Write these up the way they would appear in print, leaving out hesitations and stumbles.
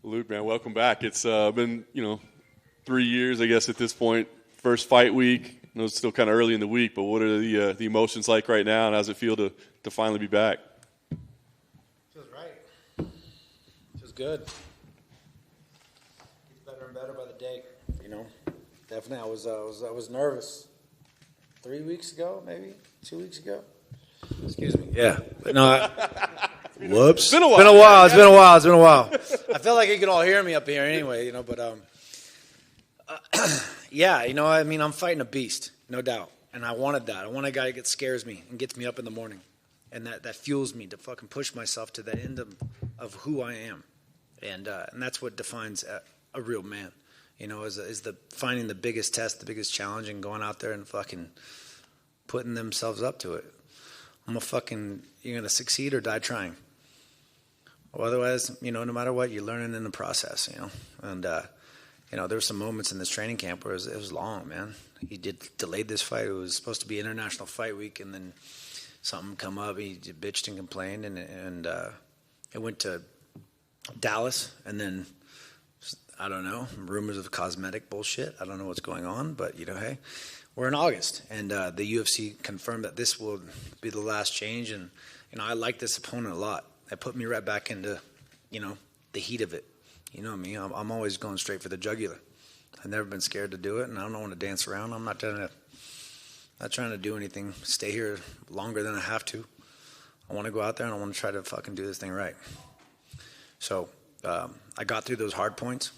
Luke, man, welcome back. It's been, 3 years, I guess, at this point. First fight week. I know it's still kind of early in the week, but what are the emotions like right now, and how does it feel to finally be back? Feels right. Feels good. Gets better and better by the day. Definitely. I was nervous 3 weeks ago, maybe 2 weeks ago. Excuse me. Yeah, but no. Whoops. It's been a while. It's been a while. I feel like you can all hear me up here anyway, but I'm fighting a beast, no doubt. And I wanted that. I want a guy that scares me and gets me up in the morning. And that fuels me to fucking push myself to the end of who I am. And that's what defines a real man, is the finding the biggest test, the biggest challenge, and going out there and fucking putting themselves up to it. You're going to succeed or die trying. Well, otherwise, no matter what, you're learning in the process, And, there were some moments in this training camp where it was long, man. He delayed this fight. It was supposed to be International Fight Week, and then something come up. He bitched and complained, and it went to Dallas, and then, I don't know, rumors of cosmetic bullshit. I don't know what's going on, but, hey, we're in August, and the UFC confirmed that this will be the last change, and, I like this opponent a lot. That put me right back into, the heat of it. You know me, I'm always going straight for the jugular. I've never been scared to do it, and I don't want to dance around. I'm not trying to do anything, stay here longer than I have to. I want to go out there, and I want to try to fucking do this thing right. So I got through those hard points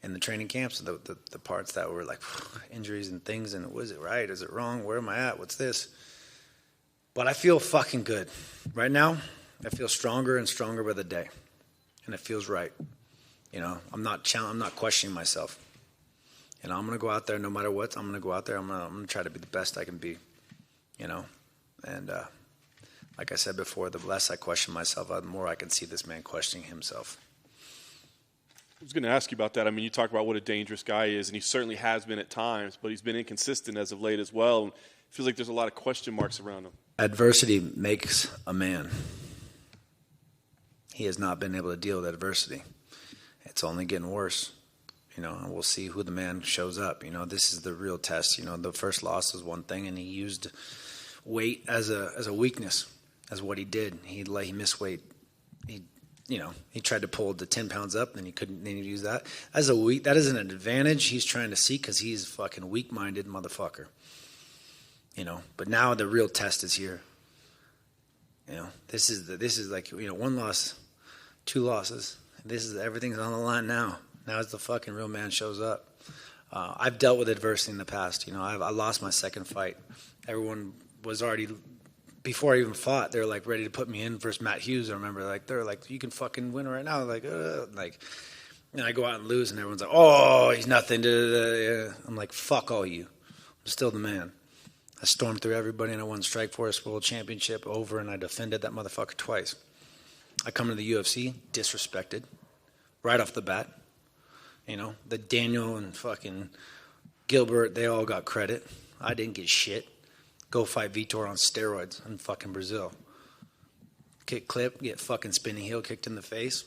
in the training camps, the parts that were like injuries and things, and was it right? Is it wrong? Where am I at? What's this? But I feel fucking good. Right now, I feel stronger and stronger by the day, and it feels right. I'm not questioning myself. I'm going to go out there no matter what. I'm going to go out there. I'm going to try to be the best I can be, And like I said before, the less I question myself, the more I can see this man questioning himself. I was going to ask you about that. I mean, you talk about what a dangerous guy is, and he certainly has been at times, but he's been inconsistent as of late as well. And it feels like there's a lot of question marks around him. Adversity makes a man. He has not been able to deal with adversity. It's only getting worse, and we'll see who the man shows up. This is the real test. The first loss was one thing, and he used weight as a weakness, as what he did. He missed weight. He tried to pull the 10 pounds up, and he couldn't. Then he used that that is an advantage he's trying to seek because he's a fucking weak-minded motherfucker. But now the real test is here. This is like one loss, two losses. Everything's on the line now. Now as the fucking real man shows up. I've dealt with adversity in the past. I lost my second fight. Everyone was already, before I even fought, they were like ready to put me in versus Matt Hughes. I remember they're like, you can fucking win right now. And I go out and lose, and everyone's like, oh, he's nothing. I'm like, fuck all you. I'm still the man. I stormed through everybody, and I won Strikeforce World Championship over, and I defended that motherfucker twice. I come to the UFC, disrespected, right off the bat. The Daniel and fucking Gilbert, they all got credit. I didn't get shit. Go fight Vitor on steroids in fucking Brazil. Kick clip, get fucking spinning heel kicked in the face.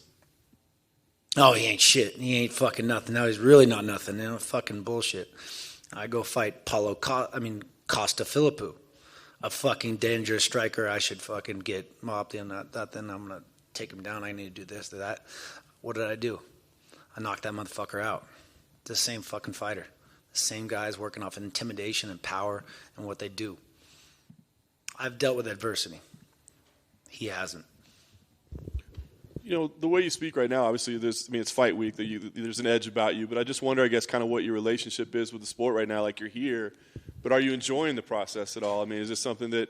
Oh, he ain't shit. He ain't fucking nothing. Now he's really not nothing. Fucking bullshit. I go fight Costa Philippou, a fucking dangerous striker. I should fucking get mopped in. Then I'm going to take him down. I need to do this, do that. What did I do? I knocked that motherfucker out. The same fucking fighter. The same guys working off intimidation and power and what they do. I've dealt with adversity. He hasn't. The way you speak right now, obviously, it's fight week. There's an edge about you, but I just wonder, I guess, kind of what your relationship is with the sport right now. Like, you're here, but are you enjoying the process at all? I mean, is this something that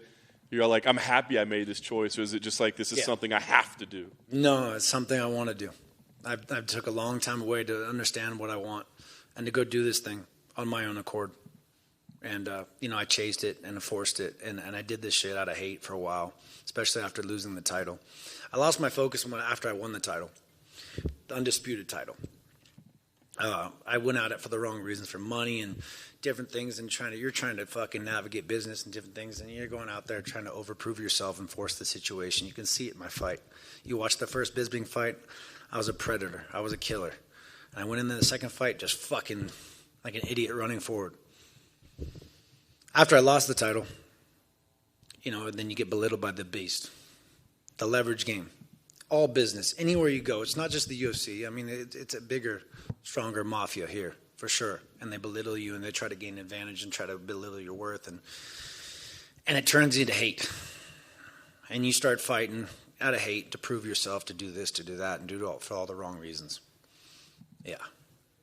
you're like, I'm happy I made this choice, or is it just like, this is something I have to do? No, it's something I want to do. I've took a long time away to understand what I want and to go do this thing on my own accord. And, I chased it and forced it, and I did this shit out of hate for a while, especially after losing the title. I lost my focus after I won the title, the undisputed title. I went at it for the wrong reasons, for money and different things, and you're trying to fucking navigate business and different things, and you're going out there trying to overprove yourself and force the situation. You can see it in my fight. You watch the first Bisping fight, I was a predator. I was a killer. And I went into the second fight just fucking like an idiot running forward. After I lost the title, then you get belittled by the beast. The leverage game. All business. Anywhere you go. It's not just the UFC. I mean, it's a bigger, stronger mafia here, for sure. And they belittle you, and they try to gain advantage and try to belittle your worth. And it turns into hate. And you start fighting out of hate to prove yourself, to do this, to do that, and do it all for all the wrong reasons. Yeah.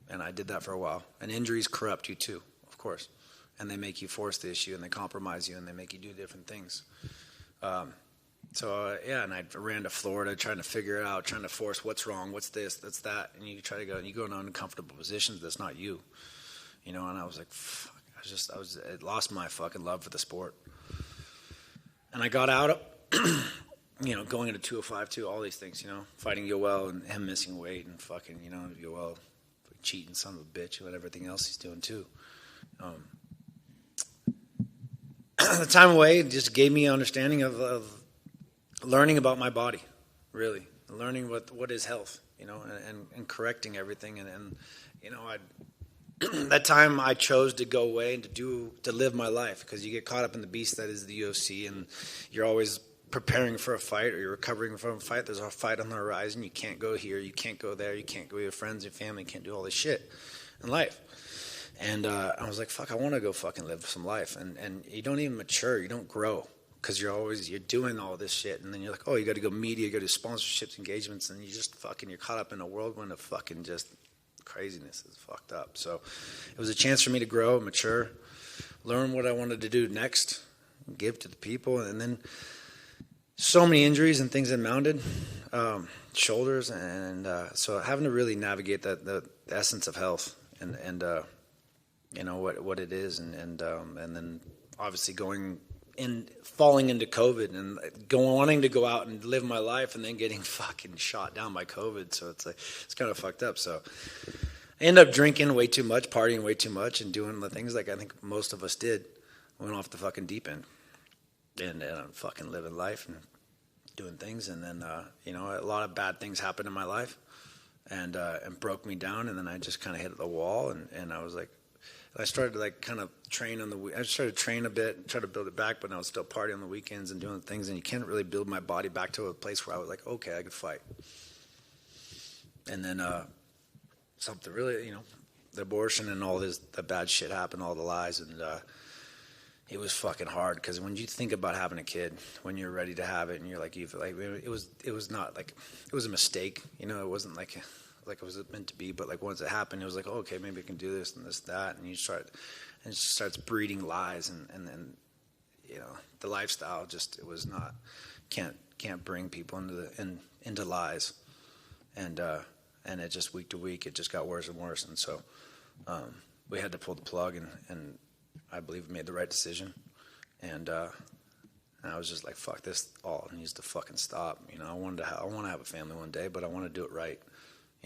And I did that for a while. And injuries corrupt you too, of course. And they make you force the issue, and they compromise you, and they make you do different things. And I ran to Florida trying to figure it out, trying to force what's wrong, what's this, that's that. And you try to go, and you go in uncomfortable positions that's not you. And I was like, fuck, I lost my fucking love for the sport. And I got out of, going into 205 too, all these things, fighting Yoel and him missing weight and fucking, Yoel cheating son of a bitch and everything else he's doing too. The time away just gave me an understanding of learning about my body, really. Learning what is health, and correcting everything. That time I chose to go away and to live my life, because you get caught up in the beast that is the UFC, and you're always preparing for a fight, or you're recovering from a fight. There's a fight on the horizon. You can't go here. You can't go there. You can't go with your friends, your family. You can't do all this shit in life. And I was like, fuck, I want to go fucking live some life. And you don't even mature. You don't grow, because you're doing all this shit. And then you're like, oh, you got to go media, you got to do sponsorships, engagements. And you're caught up in a whirlwind of fucking just craziness. Is fucked up. So it was a chance for me to grow, mature, learn what I wanted to do next, give to the people. And then so many injuries and things that mounted, shoulders. And so having to really navigate the essence of health and what it is, and then obviously falling into COVID and wanting to go out and live my life, and then getting fucking shot down by COVID. So it's kind of fucked up. So I ended up drinking way too much, partying way too much, and doing the things like I think most of us did. Went off the fucking deep end, and I'm fucking living life and doing things. And then a lot of bad things happened in my life, and broke me down. And then I just kind of hit the wall, and I was like, I started to kind of train I started to train a bit, try to build it back, but I was still partying on the weekends and doing things, and you can't really build my body back to a place where I was like, okay, I could fight. And then something really, the abortion and all the bad shit happened, all the lies, and it was fucking hard, because when you think about having a kid, when you're ready to have it, and you're like, it was not like, it was a mistake, it wasn't like it was meant to be, but like once it happened, it was like, oh, okay, maybe I can do this and this, that, and it starts breeding lies, and then the lifestyle just, it was not, can't bring people into lies, and it just week to week it just got worse and worse, and so we had to pull the plug, and I believe we made the right decision, and I was just like, fuck, this all needs to fucking stop. I want to have a family one day, but I want to do it right.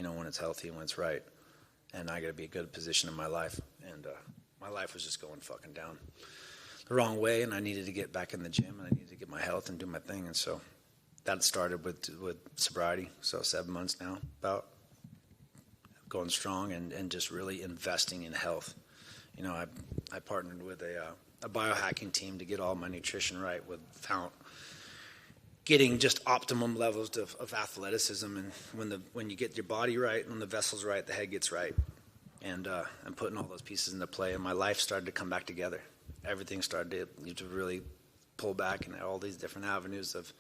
When it's healthy and when it's right. And I got to be a good position in my life. And my life was just going fucking down the wrong way, and I needed to get back in the gym, and I needed to get my health and do my thing. And so that started with sobriety. So 7 months now, about going strong and just really investing in health. I partnered with a biohacking team to get all my nutrition right, without getting just optimum levels of athleticism, and when you get your body right, when the vessel's right, the head gets right, and putting all those pieces into play, and my life started to come back together. Everything started to really pull back in all these different avenues of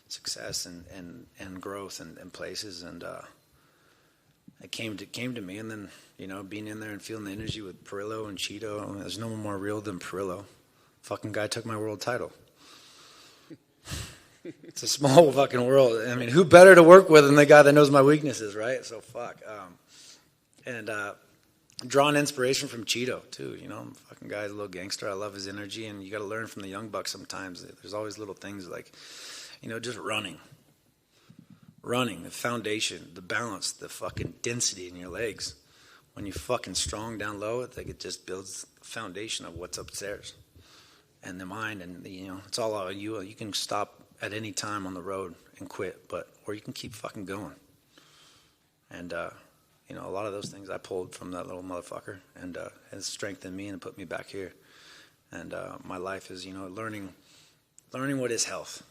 success and growth and places, and it came to me, and then being in there and feeling the energy with Perillo and Cheeto. There's no more real than Perillo. Fucking guy took my world title. It's a small fucking world. I mean, who better to work with than the guy that knows my weaknesses, right? So fuck. Drawing inspiration from Cheeto too. Fucking guy's a little gangster. I love his energy, and you got to learn from the young bucks sometimes. There's always little things like, just running, the foundation, the balance, the fucking density in your legs. when you're fucking strong down low, it's like it just builds the foundation of what's upstairs. And the mind, and it's all out of you. You can stop at any time on the road and quit, or you can keep fucking going. And a lot of those things I pulled from that little motherfucker, and has strengthened me and put me back here. And my life is, learning what is health.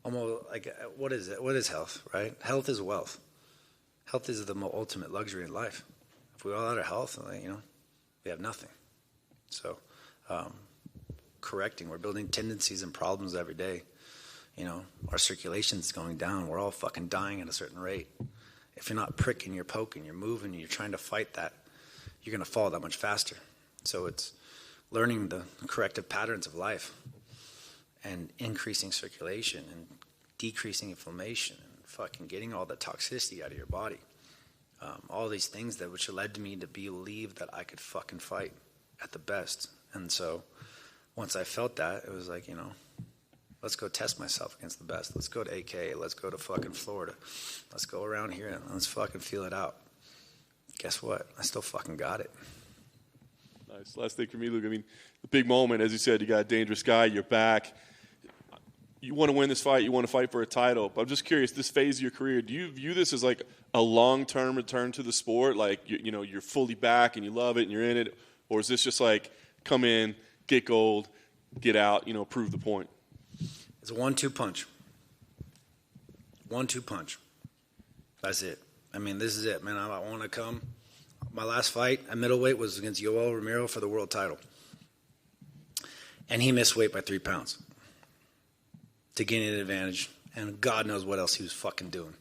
Almost like what is it? What is health? Right? Health is wealth. Health is the ultimate luxury in life. If we all out of health, we have nothing. So. Correcting. We're building tendencies and problems every day. Our circulation's going down. We're all fucking dying at a certain rate. If you're not pricking, you're poking, you're moving, you're trying to fight that, you're going to fall that much faster. So it's learning the corrective patterns of life and increasing circulation and decreasing inflammation and fucking getting all the toxicity out of your body. All these things which led to me to believe that I could fucking fight at the best. And so once I felt that, it was like, let's go test myself against the best. Let's go to AK. Let's go to fucking Florida. Let's go around here and let's fucking feel it out. Guess what? I still fucking got it. Nice. Last thing for me, Luke. I mean, the big moment, as you said, you got a dangerous guy, you're back. You want to win this fight. You want to fight for a title. But I'm just curious, this phase of your career, do you view this as like a long-term return to the sport? Like, you're fully back and you love it and you're in it? Or is this just like, come in, get gold, get out, prove the point? It's a 1-2 punch. 1-2 punch. That's it. I mean, this is it, man. I want to come. My last fight at middleweight was against Yoel Romero for the world title. And he missed weight by 3 pounds to gain an advantage. And God knows what else he was fucking doing.